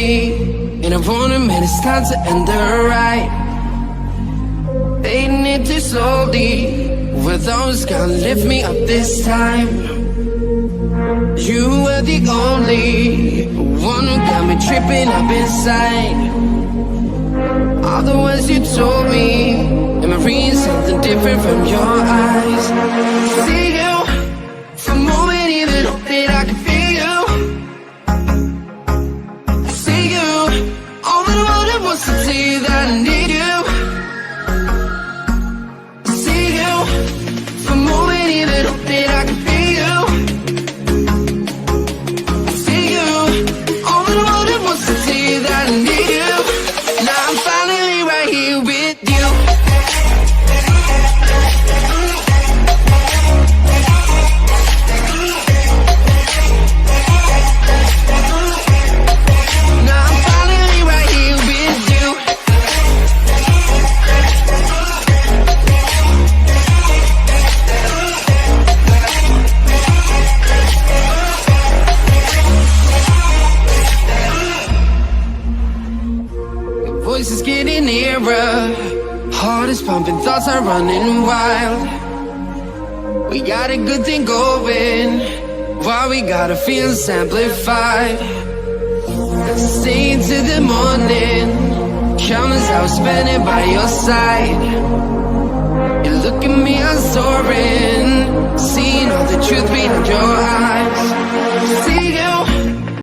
only, and I warn them, and it's time to end the ride. Fading it too slowly, with those gonna lift me up this time. You were the only one who got me tripping up inside. All the words you told me, am I reading something different from your eyes? See you, for a moment even hope that I can feel you. See you, all that I wanted was to tell you that I need you. See you, for a moment even hope that I can feel you. See you, all that I wanted was to tell you that I need you. Now I'm finally right here with you. Now I'm finally right here with you. Your voice is getting nearer, heart is pumping, thoughts are running wild. We got a good thing going, why we gotta feel amplified. Stay into the morning, come as I was spending by your side. You look at me, I'm soaring, seeing all the truth behind your eyes. See